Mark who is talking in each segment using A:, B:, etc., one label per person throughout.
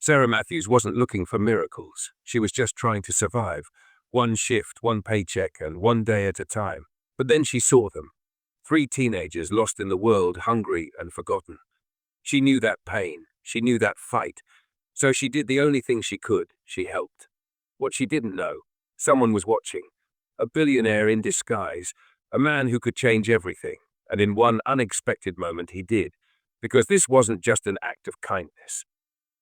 A: Sarah Matthews wasn't looking for miracles. She was just trying to survive. One shift, one paycheck, and one day at a time. But then she saw them. 3 teenagers lost in the world, hungry and forgotten. She knew that pain. She knew that fight. So she did the only thing she could. She helped. What she didn't know, someone was watching. A billionaire in disguise. A man who could change everything. And in one unexpected moment he did. Because this wasn't just an act of kindness.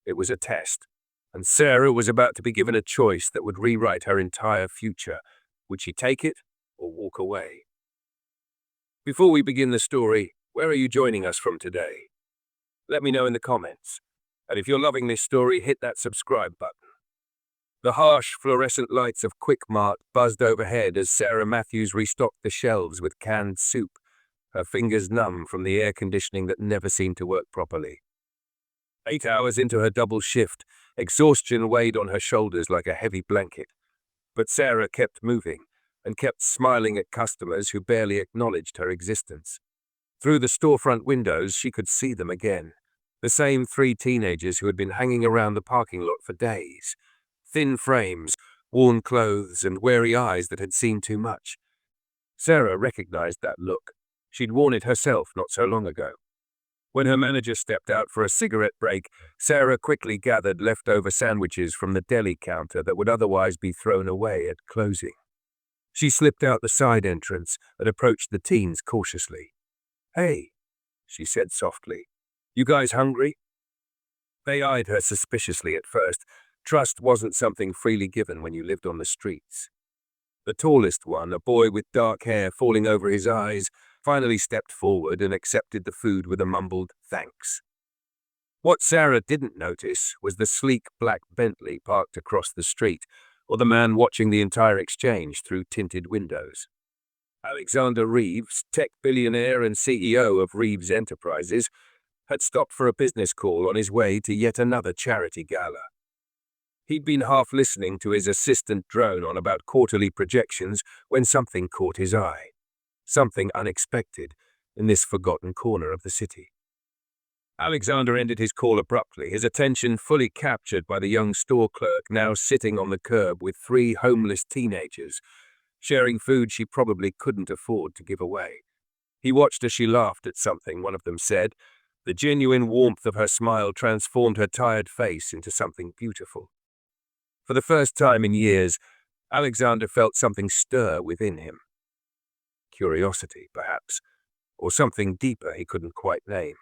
A: It was a test. And Sarah was about to be given a choice that would rewrite her entire future. Would she take it or walk away? Before we begin the story, where are you joining us from today? Let me know in the comments. And if you're loving this story, hit that subscribe button. The harsh fluorescent lights of Quick Mart buzzed overhead as Sarah Matthews restocked the shelves with canned soup, her fingers numb from the air conditioning that never seemed to work properly. 8 hours into her double shift, exhaustion weighed on her shoulders like a heavy blanket. But Sarah kept moving and kept smiling at customers who barely acknowledged her existence. Through the storefront windows, she could see them again. The same 3 teenagers who had been hanging around the parking lot for days. Thin frames, worn clothes, and wary eyes that had seen too much. Sarah recognized that look. She'd worn it herself not so long ago. When her manager stepped out for a cigarette break, Sarah quickly gathered leftover sandwiches from the deli counter that would otherwise be thrown away at closing. She slipped out the side entrance and approached the teens cautiously. "Hey," she said softly, "you guys hungry?" They eyed her suspiciously at first. Trust wasn't something freely given when you lived on the streets. The tallest one, a boy with dark hair falling over his eyes, finally stepped forward and accepted the food with a mumbled thanks. What Sarah didn't notice was the sleek black Bentley parked across the street, or the man watching the entire exchange through tinted windows. Alexander Reeves, tech billionaire and CEO of Reeves Enterprises, had stopped for a business call on his way to yet another charity gala. He'd been half listening to his assistant drone on about quarterly projections when something caught his eye. Something unexpected in this forgotten corner of the city. Alexander ended his call abruptly, his attention fully captured by the young store clerk now sitting on the curb with 3 homeless teenagers, sharing food she probably couldn't afford to give away. He watched as she laughed at something one of them said. The genuine warmth of her smile transformed her tired face into something beautiful. For the first time in years, Alexander felt something stir within him. Curiosity, perhaps, or something deeper he couldn't quite name.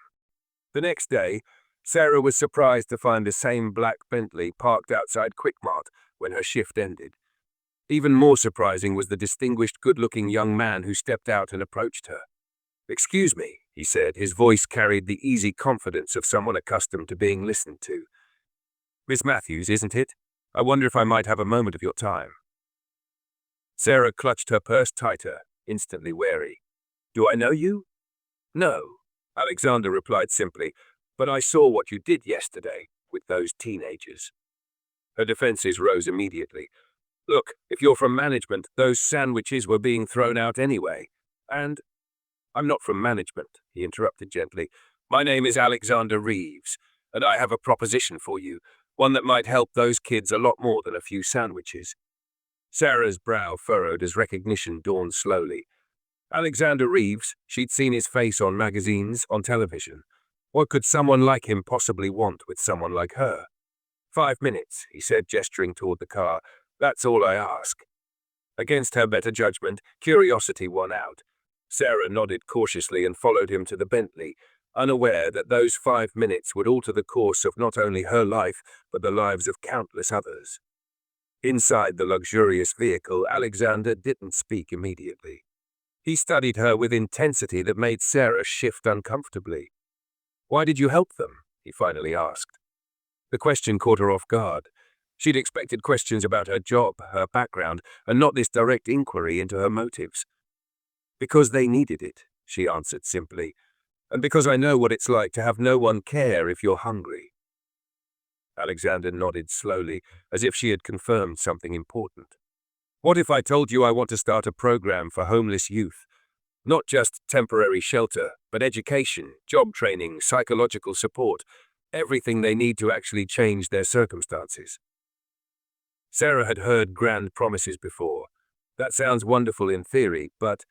A: The next day, Sarah was surprised to find the same black Bentley parked outside Quick Mart when her shift ended. Even more surprising was the distinguished, good-looking young man who stepped out and approached her. "Excuse me," he said. His voice carried the easy confidence of someone accustomed to being listened to. "Miss Matthews, isn't it? I wonder if I might have a moment of your time." Sarah clutched her purse tighter, instantly wary. "Do I know you?" "No," Alexander replied simply, "but I saw what you did yesterday with those teenagers." Her defenses rose immediately. "Look, if you're from management, those sandwiches were being thrown out anyway. And—" "I'm not from management," he interrupted gently. "My name is Alexander Reeves, and I have a proposition for you, one that might help those kids a lot more than a few sandwiches." Sarah's brow furrowed as recognition dawned slowly. Alexander Reeves, she'd seen his face on magazines, on television. What could someone like him possibly want with someone like her? 5 minutes, he said, gesturing toward the car. "That's all I ask." Against her better judgment, curiosity won out. Sarah nodded cautiously and followed him to the Bentley, unaware that those 5 minutes would alter the course of not only her life, but the lives of countless others. Inside the luxurious vehicle, Alexander didn't speak immediately. He studied her with intensity that made Sarah shift uncomfortably. "Why did you help them?" he finally asked. The question caught her off guard. She'd expected questions about her job, her background, and not this direct inquiry into her motives. "Because they needed it," she answered simply, "and because I know what it's like to have no one care if you're hungry." Alexander nodded slowly, as if she had confirmed something important. "What if I told you I want to start a program for homeless youth? Not just temporary shelter, but education, job training, psychological support. everything they need to actually change their circumstances. Sarah had heard grand promises before. That sounds wonderful in theory, but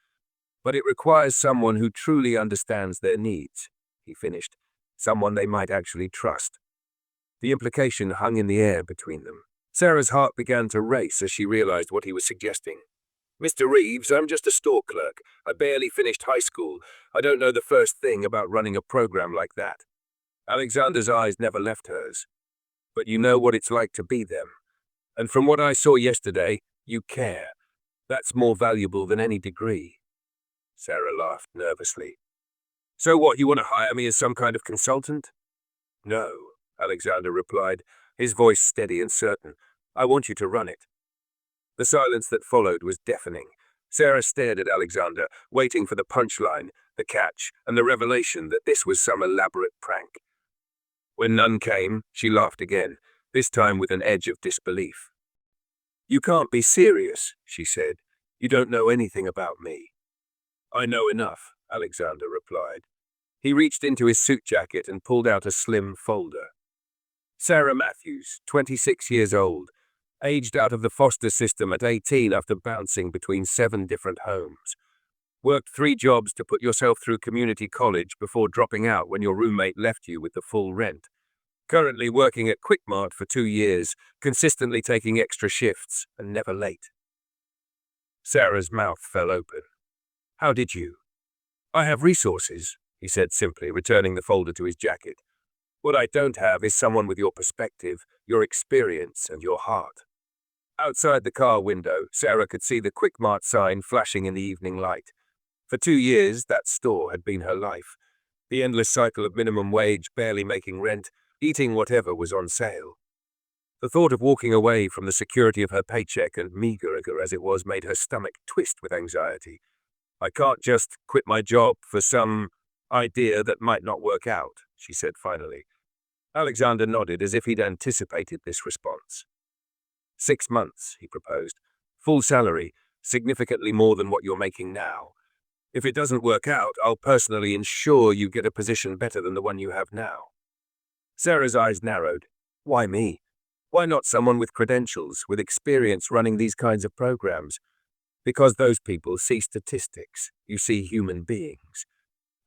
A: it requires someone who truly understands their needs, he finished. Someone they might actually trust. The implication hung in the air between them. Sarah's heart began to race as she realized what he was suggesting. Mr. Reeves, I'm just a store clerk. I barely finished high school. I don't know the first thing about running a program like that. Alexander's eyes never left hers. But you know what it's like to be them. And from what I saw yesterday, you care. That's more valuable than any degree. Sarah laughed nervously. So what, you want to hire me as some kind of consultant? No, Alexander replied, his voice steady and certain. I want you to run it. The silence that followed was deafening. Sarah stared at Alexander, waiting for the punchline, the catch, and the revelation that this was some elaborate prank. When none came, she laughed again, this time with an edge of disbelief. You can't be serious, she said. You don't know anything about me. I know enough, Alexander replied. He reached into his suit jacket and pulled out a slim folder. Sarah Matthews, 26 years old, aged out of the foster system at 18 after bouncing between 7 different homes. Worked 3 jobs to put yourself through community college before dropping out when your roommate left you with the full rent. Currently working at Quickmart for 2 years, consistently taking extra shifts and never late. Sarah's mouth fell open. How did you? I have resources, he said simply, returning the folder to his jacket. What I don't have is someone with your perspective, your experience, and your heart. Outside the car window, Sarah could see the Quickmart sign flashing in the evening light. For 2 years, that store had been her life. The endless cycle of minimum wage, barely making rent, eating whatever was on sale. The thought of walking away from the security of her paycheck, and meager as it was, made her stomach twist with anxiety. I can't just quit my job for some idea that might not work out, she said finally. Alexander nodded as if he'd anticipated this response. 6 months, he proposed. Full salary, significantly more than what you're making now. If it doesn't work out, I'll personally ensure you get a position better than the one you have now. Sarah's eyes narrowed. Why me? Why not someone with credentials, with experience running these kinds of programs? Because those people see statistics. You see human beings.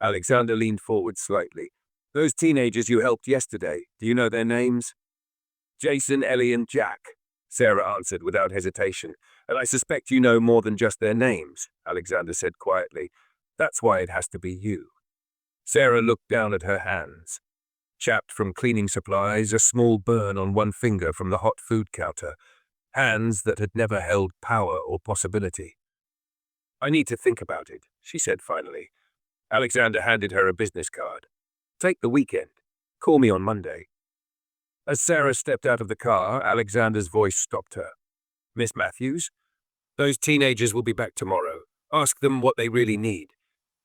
A: Alexander leaned forward slightly. Those teenagers you helped yesterday, do you know their names? Jason, Ellie, and Jack, Sarah answered without hesitation. And I suspect you know more than just their names, Alexander said quietly. That's why it has to be you. Sarah looked down at her hands. Chapped from cleaning supplies, a small burn on one finger from the hot food counter. Hands that had never held power or possibility. I need to think about it, she said finally. Alexander handed her a business card. Take the weekend. Call me on Monday. As Sarah stepped out of the car, Alexander's voice stopped her. Miss Matthews? Those teenagers will be back tomorrow. Ask them what they really need.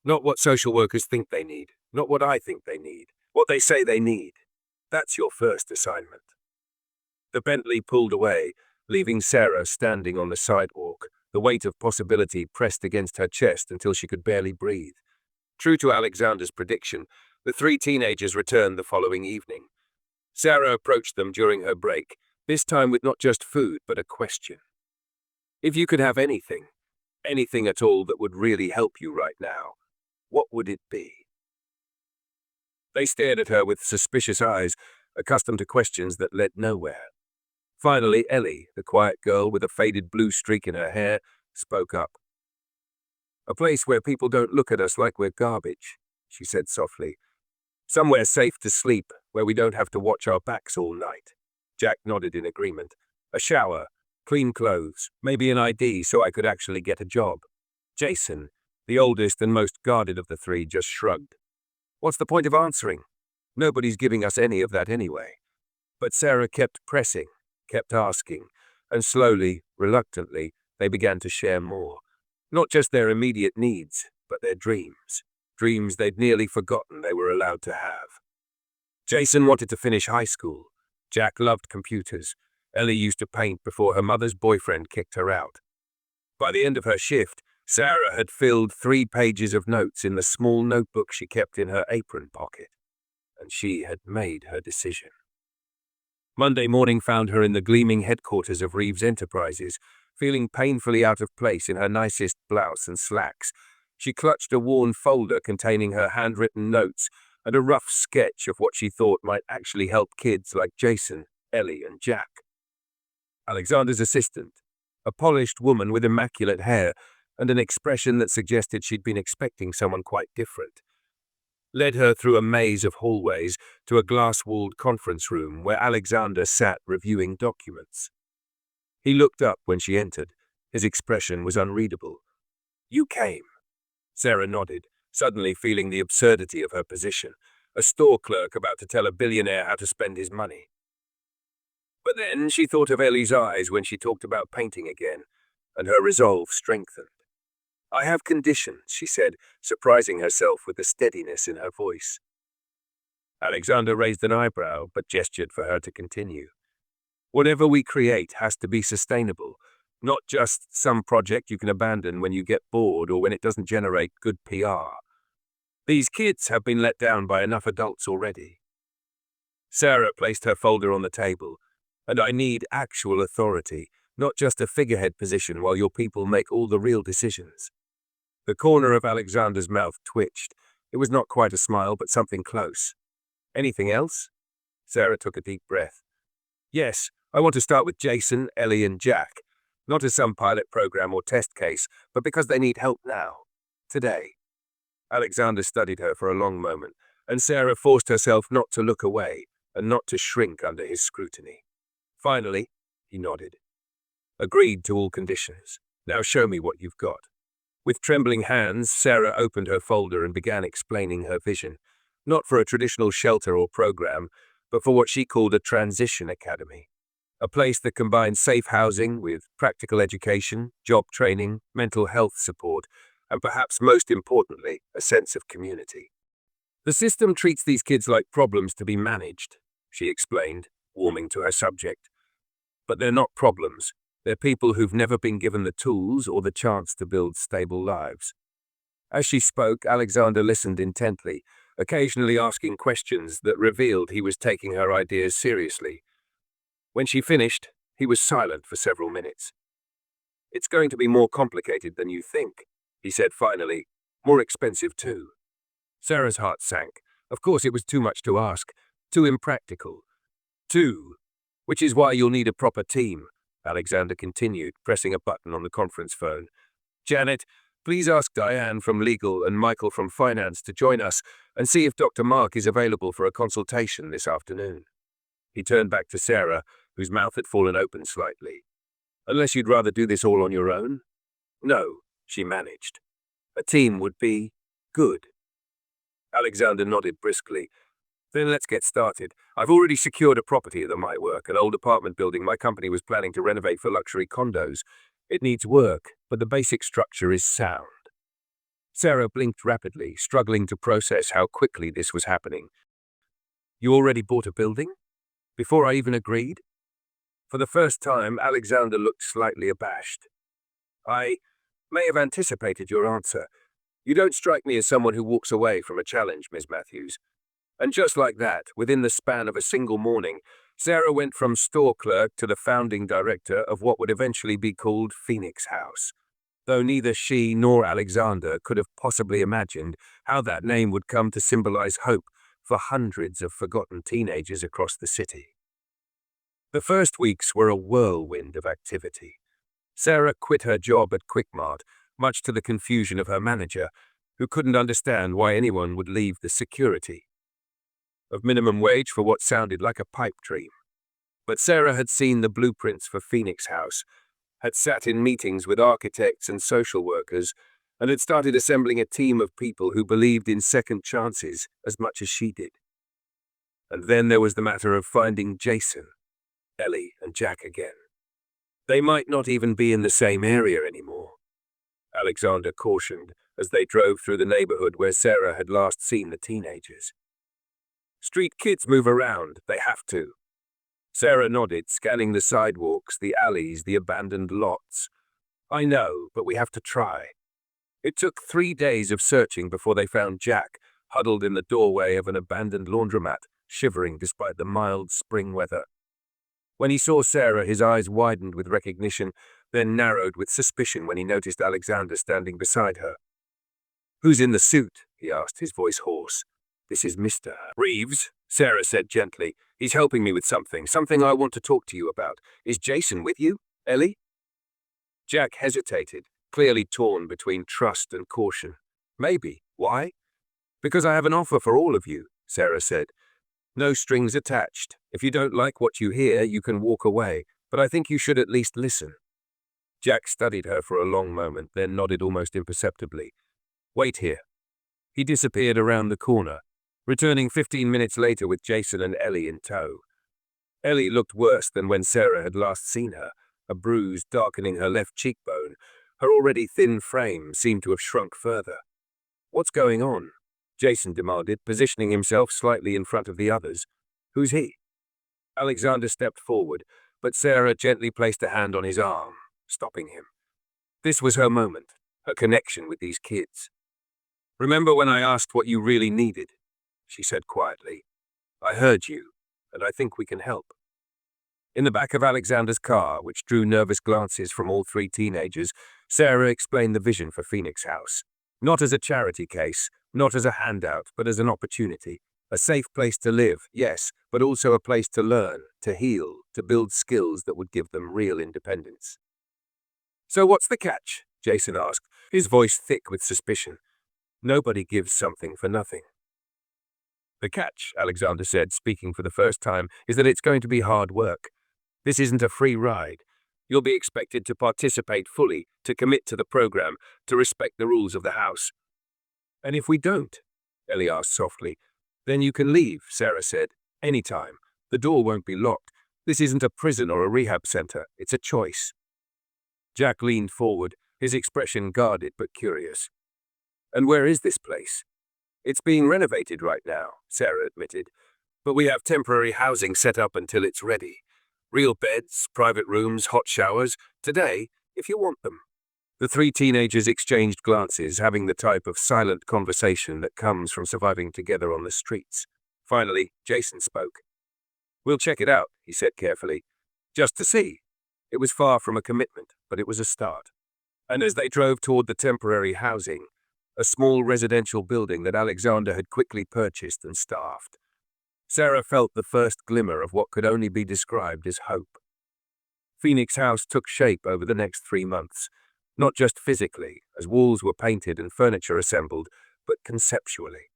A: Not what social workers think they need. Not what I think they need. What they say they need. That's your first assignment. The Bentley pulled away, leaving Sarah standing on the sidewalk, the weight of possibility pressed against her chest until she could barely breathe. True to Alexander's prediction, the 3 teenagers returned the following evening. Sarah approached them during her break, this time with not just food, but a question. If you could have anything at all that would really help you right now, what would it be? They stared at her with suspicious eyes, accustomed to questions that led nowhere. Finally, Ellie, the quiet girl with a faded blue streak in her hair, spoke up. A place where people don't look at us like we're garbage, she said softly. Somewhere safe to sleep, where we don't have to watch our backs all night. Jack nodded in agreement. A shower, clean clothes, maybe an ID so I could actually get a job. Jason, the oldest and most guarded of the 3, just shrugged. What's the point of answering? Nobody's giving us any of that anyway. But Sarah kept pressing, kept asking, and slowly, reluctantly, they began to share more. Not just their immediate needs, but their dreams. Dreams they'd nearly forgotten they were allowed to have. Jason wanted to finish high school. Jack loved computers. Ellie used to paint before her mother's boyfriend kicked her out. By the end of her shift, Sarah had filled 3 pages of notes in the small notebook she kept in her apron pocket. and she had made her decision. Monday morning found her in the gleaming headquarters of Reeves Enterprises, feeling painfully out of place in her nicest blouse and slacks. She clutched a worn folder containing her handwritten notes and a rough sketch of what she thought might actually help kids like Jason, Ellie, and Jack. Alexander's assistant, a polished woman with immaculate hair and an expression that suggested she'd been expecting someone quite different, led her through a maze of hallways to a glass-walled conference room where Alexander sat reviewing documents. He looked up when she entered. His expression was unreadable. "You came." Sarah nodded, suddenly feeling the absurdity of her position, a store clerk about to tell a billionaire how to spend his money. But then she thought of Ellie's eyes when she talked about painting again, and her resolve strengthened. "I have conditions," she said, surprising herself with the steadiness in her voice. Alexander raised an eyebrow, but gestured for her to continue. "Whatever we create has to be sustainable, not just some project you can abandon when you get bored or when it doesn't generate good PR. These kids have been let down by enough adults already." Sarah placed her folder on the table. "And I need actual authority, not just a figurehead position while your people make all the real decisions." The corner of Alexander's mouth twitched. It was not quite a smile, but something close. "Anything else?" Sarah took a deep breath. "Yes, I want to start with Jason, Ellie, and Jack. Not as some pilot program or test case, but because they need help now. Today." Alexander studied her for a long moment, and Sarah forced herself not to look away and not to shrink under his scrutiny. Finally, he nodded. "Agreed to all conditions. Now show me what you've got." With trembling hands, Sarah opened her folder and began explaining her vision, not for a traditional shelter or program, but for what she called a transition academy, a place that combines safe housing with practical education, job training, mental health support, and perhaps most importantly, a sense of community. "The system treats these kids like problems to be managed," she explained, warming to her subject. "But they're not problems. They're people who've never been given the tools or the chance to build stable lives." As she spoke, Alexander listened intently, occasionally asking questions that revealed he was taking her ideas seriously. When she finished, he was silent for several minutes. "It's going to be more complicated than you think," he said finally. "More expensive too." Sarah's heart sank. Of course it was too much to ask, too impractical. Which is why you'll need a proper team," Alexander continued, pressing a button on the conference phone. "Janet, please ask Diane from legal and Michael from finance to join us and see if Dr. Mark is available for a consultation this afternoon." He turned back to Sarah, whose mouth had fallen open slightly. "Unless you'd rather do this all on your own?" "No," she managed. "A team would be good." Alexander nodded briskly. "Then let's get started. I've already secured a property that might work, an old apartment building my company was planning to renovate for luxury condos. It needs work, but the basic structure is sound." Sarah blinked rapidly, struggling to process how quickly this was happening. "You already bought a building? Before I even agreed?" For the first time, Alexander looked slightly abashed. "I may have anticipated your answer. You don't strike me as someone who walks away from a challenge, Ms. Matthews." And just like that, within the span of a single morning, Sarah went from store clerk to the founding director of what would eventually be called Phoenix House, though neither she nor Alexander could have possibly imagined how that name would come to symbolize hope for hundreds of forgotten teenagers across the city. The first weeks were a whirlwind of activity. Sarah quit her job at Quickmart, much to the confusion of her manager, who couldn't understand why anyone would leave the security of minimum wage for what sounded like a pipe dream. But Sarah had seen the blueprints for Phoenix House, had sat in meetings with architects and social workers, and had started assembling a team of people who believed in second chances as much as she did. And then there was the matter of finding Jason, Ellie, and Jack again. They might not even be in the same area anymore, Alexander cautioned as they drove through the neighborhood where Sarah had last seen the teenagers. "Street kids move around, they have to." Sarah nodded, scanning the sidewalks, the alleys, the abandoned lots. "I know, but we have to try." It took 3 days of searching before they found Jack, huddled in the doorway of an abandoned laundromat, shivering despite the mild spring weather. When he saw Sarah, his eyes widened with recognition, then narrowed with suspicion when he noticed Alexander standing beside her. "Who's in the suit?" he asked, his voice hoarse. "This is Mr. Reeves," Sarah said gently. "He's helping me with something I want to talk to you about. Is Jason with you, Ellie?" Jack hesitated, clearly torn between trust and caution. "Maybe. Why?" "Because I have an offer for all of you," Sarah said. "No strings attached. If you don't like what you hear, you can walk away, but I think you should at least listen." Jack studied her for a long moment, then nodded almost imperceptibly. "Wait here." He disappeared around the corner, returning 15 minutes later with Jason and Ellie in tow. Ellie looked worse than when Sarah had last seen her, a bruise darkening her left cheekbone. Her already thin frame seemed to have shrunk further. "What's going on?" Jason demanded, positioning himself slightly in front of the others. "Who's he?" Alexander stepped forward, but Sarah gently placed a hand on his arm, stopping him. This was her moment, her connection with these kids. "Remember when I asked what you really needed?" she said quietly. "I heard you, and I think we can help." In the back of Alexander's car, which drew nervous glances from all three teenagers, Sarah explained the vision for Phoenix House. Not as a charity case, not as a handout, but as an opportunity. A safe place to live, yes, but also a place to learn, to heal, to build skills that would give them real independence. "So what's the catch?" Jason asked, his voice thick with suspicion. "Nobody gives something for nothing." "The catch," Alexander said, speaking for the first time, "is that it's going to be hard work. This isn't a free ride. You'll be expected to participate fully, to commit to the program, to respect the rules of the house." "And if we don't?" Ellie asked softly. "Then you can leave," Sarah said. "Anytime. The door won't be locked. This isn't a prison or a rehab center. It's a choice." Jack leaned forward, his expression guarded but curious. "And where is this place?" "It's being renovated right now," Sarah admitted. "But we have temporary housing set up until it's ready. Real beds, private rooms, hot showers. Today, if you want them." The three teenagers exchanged glances, having the type of silent conversation that comes from surviving together on the streets. Finally, Jason spoke. "We'll check it out," he said carefully. "Just to see." It was far from a commitment, but it was a start. And as they drove toward the temporary housing, a small residential building that Alexander had quickly purchased and staffed, Sarah felt the first glimmer of what could only be described as hope. Phoenix House took shape over the next 3 months, not just physically, as walls were painted and furniture assembled, but conceptually.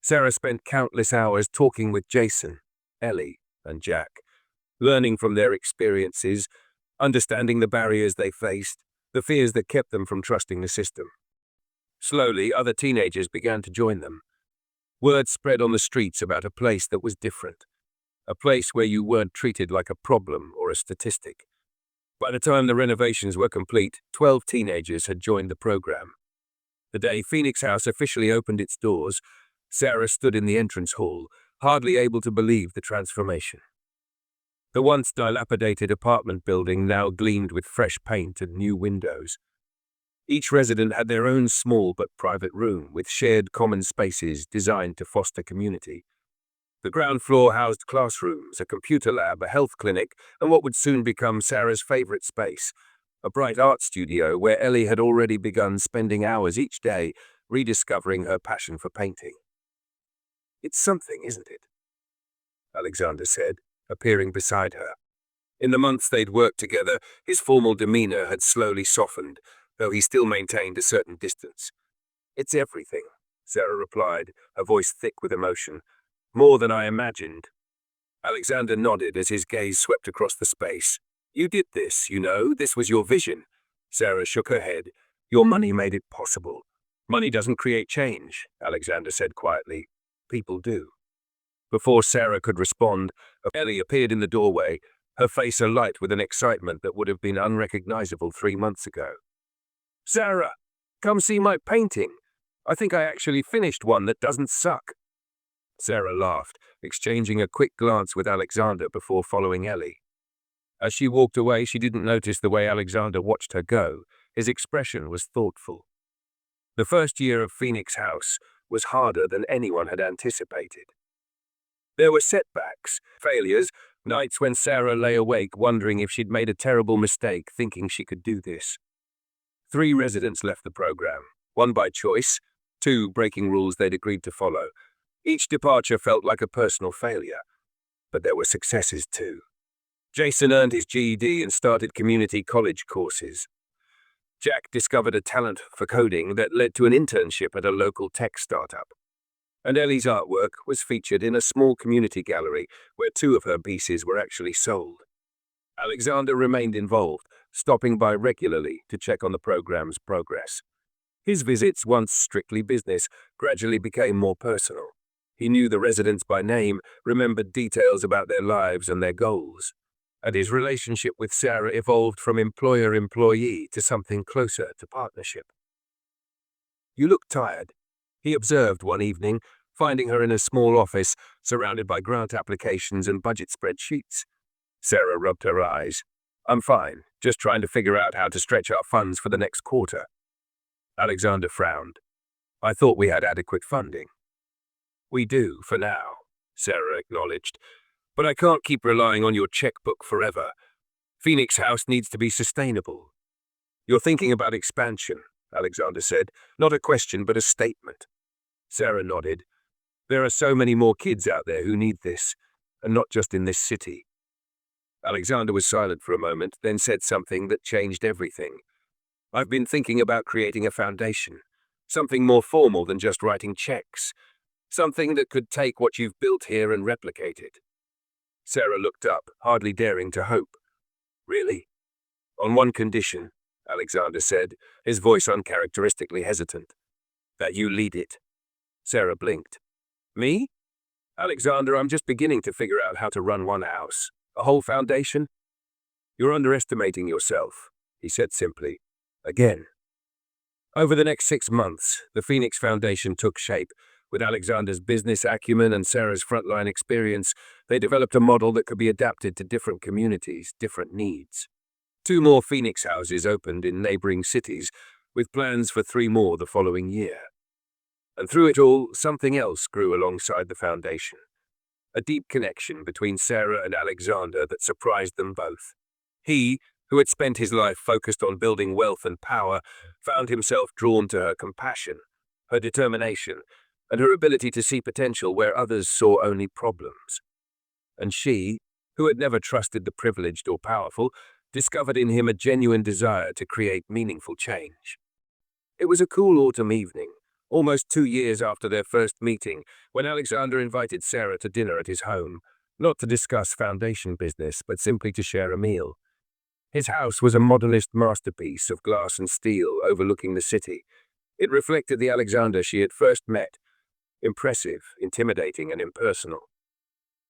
A: Sarah spent countless hours talking with Jason, Ellie, and Jack, learning from their experiences, understanding the barriers they faced, the fears that kept them from trusting the system. Slowly, other teenagers began to join them. Word spread on the streets about a place that was different, a place where you weren't treated like a problem or a statistic. By the time the renovations were complete, 12 teenagers had joined the program. The day Phoenix House officially opened its doors, Sarah stood in the entrance hall, hardly able to believe the transformation. The once dilapidated apartment building now gleamed with fresh paint and new windows. Each resident had their own small but private room, with shared common spaces designed to foster community. The ground floor housed classrooms, a computer lab, a health clinic, and what would soon become Sarah's favorite space, a bright art studio where Ellie had already begun spending hours each day rediscovering her passion for painting. "It's something, isn't it?" Alexander said, appearing beside her. In the months they'd worked together, his formal demeanor had slowly softened, though he still maintained a certain distance. "It's everything," Sarah replied, her voice thick with emotion. "More than I imagined." Alexander nodded as his gaze swept across the space. "You did this, you know. This was your vision." Sarah shook her head. "Your money made it possible." "Money doesn't create change," Alexander said quietly. "People do." Before Sarah could respond, Ellie appeared in the doorway, her face alight with an excitement that would have been unrecognizable 3 months ago. "Sarah, come see my painting. I think I actually finished one that doesn't suck." Sarah laughed, exchanging a quick glance with Alexander before following Ellie. As she walked away, she didn't notice the way Alexander watched her go. His expression was thoughtful. The first year of Phoenix House was harder than anyone had anticipated. There were setbacks, failures, nights when Sarah lay awake wondering if she'd made a terrible mistake thinking she could do this. 3 residents left the program, 1 by choice, 2 breaking rules they'd agreed to follow. Each departure felt like a personal failure, but there were successes too. Jason earned his GED and started community college courses. Jack discovered a talent for coding that led to an internship at a local tech startup. And Ellie's artwork was featured in a small community gallery where 2 of her pieces were actually sold. Alexander remained involved, stopping by regularly to check on the program's progress. His visits, once strictly business, gradually became more personal. He knew the residents by name, remembered details about their lives and their goals. And his relationship with Sarah evolved from employer-employee to something closer to partnership. "You look tired," he observed one evening, finding her in a small office surrounded by grant applications and budget spreadsheets. Sarah rubbed her eyes. "I'm fine, just trying to figure out how to stretch our funds for the next quarter." Alexander frowned. "I thought we had adequate funding." "We do, for now," Sarah acknowledged. "But I can't keep relying on your checkbook forever. Phoenix House needs to be sustainable." "You're thinking about expansion," Alexander said. "Not a question, but a statement." Sarah nodded. "There are so many more kids out there who need this, and not just in this city." Alexander was silent for a moment, then said something that changed everything. "I've been thinking about creating a foundation, something more formal than just writing checks, something that could take what you've built here and replicate it." Sarah looked up, hardly daring to hope. "Really?" "On one condition," Alexander said, his voice uncharacteristically hesitant. "That you lead it." Sarah blinked. "Me?" "Alexander, I'm just beginning to figure out how to run one house. A whole foundation?" "You're underestimating yourself," he said simply. "Again." Over the next 6 months, the Phoenix Foundation took shape. With Alexander's business acumen and Sarah's frontline experience, they developed a model that could be adapted to different communities, different needs. 2 more Phoenix houses opened in neighboring cities, with plans for 3 more the following year. And through it all, something else grew alongside the foundation. A deep connection between Sarah and Alexander that surprised them both. He, who had spent his life focused on building wealth and power, found himself drawn to her compassion, her determination, and her ability to see potential where others saw only problems. And she, who had never trusted the privileged or powerful, discovered in him a genuine desire to create meaningful change. It was a cool autumn evening, almost 2 years after their first meeting, when Alexander invited Sarah to dinner at his home, not to discuss foundation business, but simply to share a meal. His house was a modernist masterpiece of glass and steel overlooking the city. It reflected the Alexander she had first met, impressive, intimidating, and impersonal.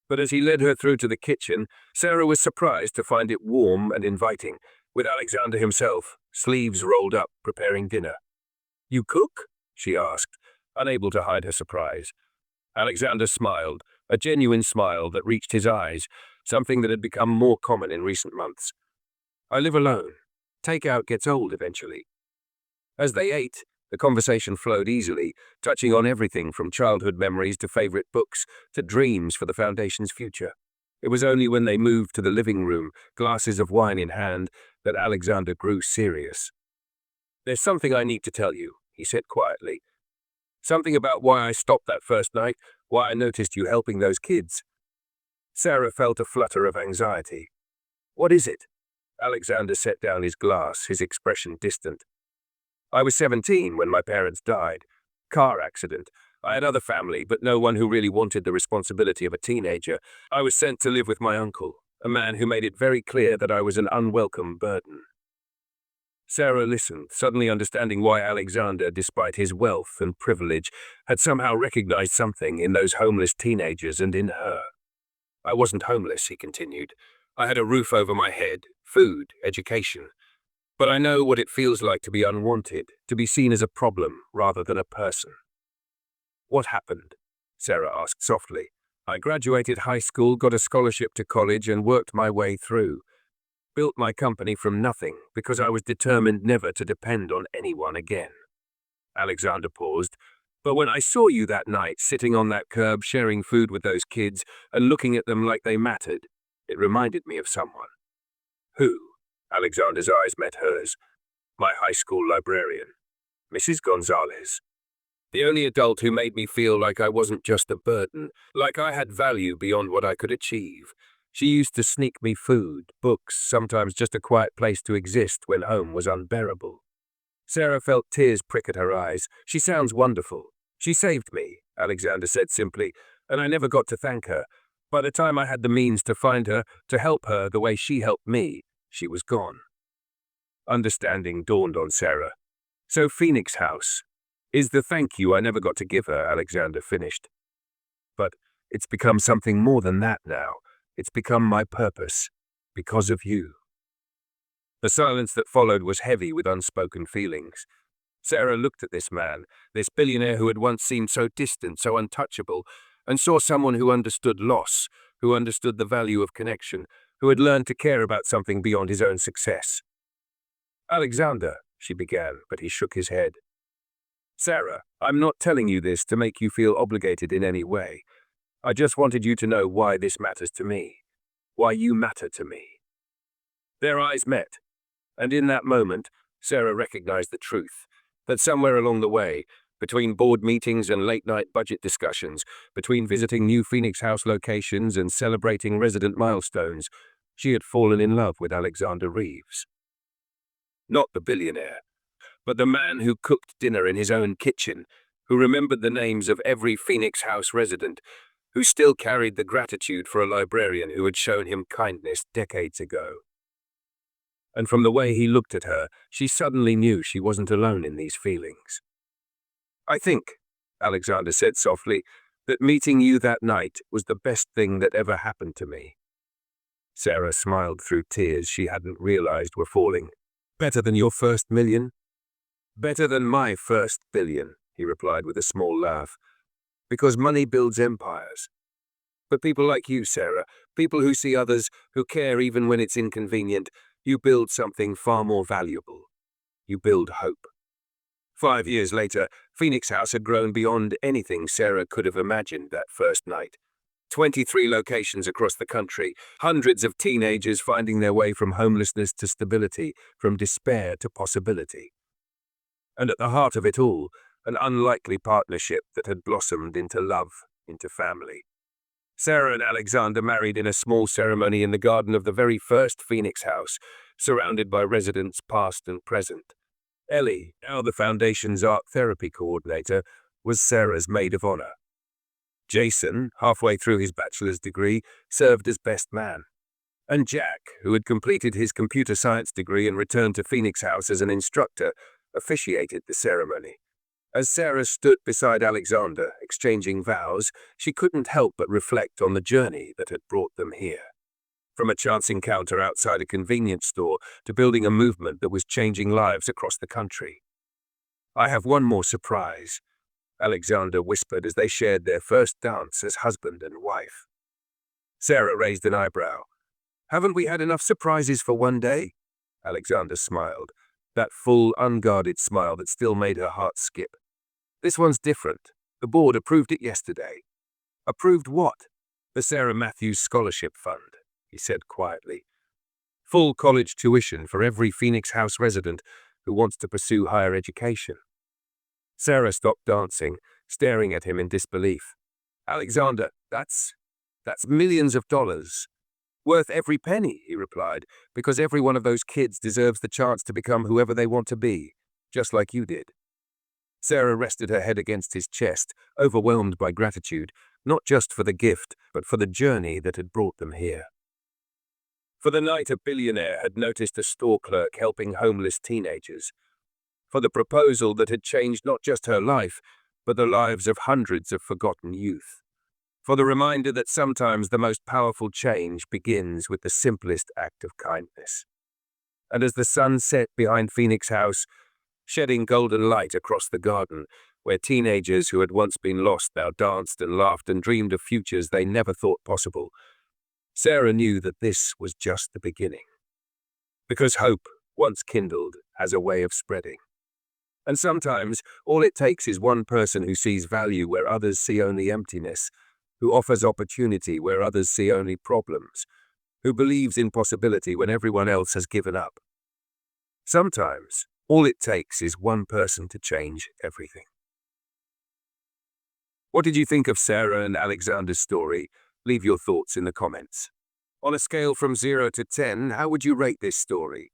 A: But as he led her through to the kitchen, Sarah was surprised to find it warm and inviting, with Alexander himself, sleeves rolled up, preparing dinner. "You cook?" she asked, unable to hide her surprise. Alexander smiled, a genuine smile that reached his eyes, something that had become more common in recent months. "I live alone. Takeout gets old eventually." As they ate, the conversation flowed easily, touching on everything from childhood memories to favorite books to dreams for the Foundation's future. It was only when they moved to the living room, glasses of wine in hand, that Alexander grew serious. "There's something I need to tell you," he said quietly. "Something about why I stopped that first night, why I noticed you helping those kids." Sarah felt a flutter of anxiety. "What is it?" Alexander set down his glass, his expression distant. "I was 17 when my parents died. Car accident. I had other family, but no one who really wanted the responsibility of a teenager. I was sent to live with my uncle, a man who made it very clear that I was an unwelcome burden." Sarah listened, suddenly understanding why Alexander, despite his wealth and privilege, had somehow recognized something in those homeless teenagers and in her. "I wasn't homeless," he continued. "I had a roof over my head, food, education. But I know what it feels like to be unwanted, to be seen as a problem rather than a person." "What happened?" Sarah asked softly. "I graduated high school, got a scholarship to college, and worked my way through. Built my company from nothing because I was determined never to depend on anyone again." Alexander paused. But when I saw you that night, sitting on that curb, sharing food with those kids and looking at them like they mattered, it reminded me of someone. Who? Alexander's eyes met hers. My high school librarian, Mrs. Gonzalez. The only adult who made me feel like I wasn't just a burden, like I had value beyond what I could achieve. She used to sneak me food, books, sometimes just a quiet place to exist when home was unbearable. Sarah felt tears prick at her eyes. She sounds wonderful. She saved me, Alexander said simply, and I never got to thank her. By the time I had the means to find her, to help her the way she helped me, she was gone. Understanding dawned on Sarah. So Phoenix House is the thank you I never got to give her, Alexander finished. But it's become something more than that now. It's become my purpose, because of you. The silence that followed was heavy with unspoken feelings. Sarah looked at this man, this billionaire who had once seemed so distant, so untouchable, and saw someone who understood loss, who understood the value of connection, who had learned to care about something beyond his own success. Alexander, she began, but he shook his head. Sarah, I'm not telling you this to make you feel obligated in any way. I just wanted you to know why this matters to me, why you matter to me. Their eyes met, and in that moment, Sarah recognized the truth, that somewhere along the way, between board meetings and late-night budget discussions, between visiting new Phoenix House locations and celebrating resident milestones, she had fallen in love with Alexander Reeves. Not the billionaire, but the man who cooked dinner in his own kitchen, who remembered the names of every Phoenix House resident, who still carried the gratitude for a librarian who had shown him kindness decades ago. And from the way he looked at her, she suddenly knew she wasn't alone in these feelings. I think, Alexander said softly, that meeting you that night was the best thing that ever happened to me. Sarah smiled through tears she hadn't realized were falling. Better than your first million? Better than my first billion, he replied with a small laugh. Because money builds empires. But people like you, Sarah, people who see others, who care even when it's inconvenient, you build something far more valuable. You build hope. 5 years later, Phoenix House had grown beyond anything Sarah could have imagined that first night. 23 locations across the country, hundreds of teenagers finding their way from homelessness to stability, from despair to possibility. And at the heart of it all, an unlikely partnership that had blossomed into love, into family. Sarah and Alexander married in a small ceremony in the garden of the very first Phoenix House, surrounded by residents past and present. Ellie, now the Foundation's art therapy coordinator, was Sarah's maid of honor. Jason, halfway through his bachelor's degree, served as best man. And Jack, who had completed his computer science degree and returned to Phoenix House as an instructor, officiated the ceremony. As Sarah stood beside Alexander, exchanging vows, she couldn't help but reflect on the journey that had brought them here. From a chance encounter outside a convenience store to building a movement that was changing lives across the country. I have one more surprise, Alexander whispered as they shared their first dance as husband and wife. Sarah raised an eyebrow. Haven't we had enough surprises for one day? Alexander smiled, that full, unguarded smile that still made her heart skip. This one's different. The board approved it yesterday. Approved what? The Sarah Matthews Scholarship Fund, he said quietly. Full college tuition for every Phoenix House resident who wants to pursue higher education. Sarah stopped dancing, staring at him in disbelief. Alexander, that's millions of dollars. Worth every penny, he replied, because every one of those kids deserves the chance to become whoever they want to be, just like you did. Sarah rested her head against his chest, overwhelmed by gratitude, not just for the gift, but for the journey that had brought them here. For the night a billionaire had noticed a store clerk helping homeless teenagers. For the proposal that had changed not just her life, but the lives of hundreds of forgotten youth. For the reminder that sometimes the most powerful change begins with the simplest act of kindness. And as the sun set behind Phoenix House, shedding golden light across the garden, where teenagers who had once been lost now danced and laughed and dreamed of futures they never thought possible, Sarah knew that this was just the beginning. Because hope, once kindled, has a way of spreading. And sometimes all it takes is one person who sees value where others see only emptiness, who offers opportunity where others see only problems, who believes in possibility when everyone else has given up. Sometimes all it takes is one person to change everything. What did you think of Sarah and Alexander's story? Leave your thoughts in the comments. On a scale from 0 to 10, how would you rate this story?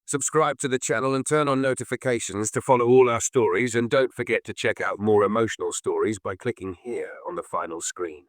A: Subscribe to the channel and turn on notifications to follow all our stories, and don't forget to check out more emotional stories by clicking here on the final screen.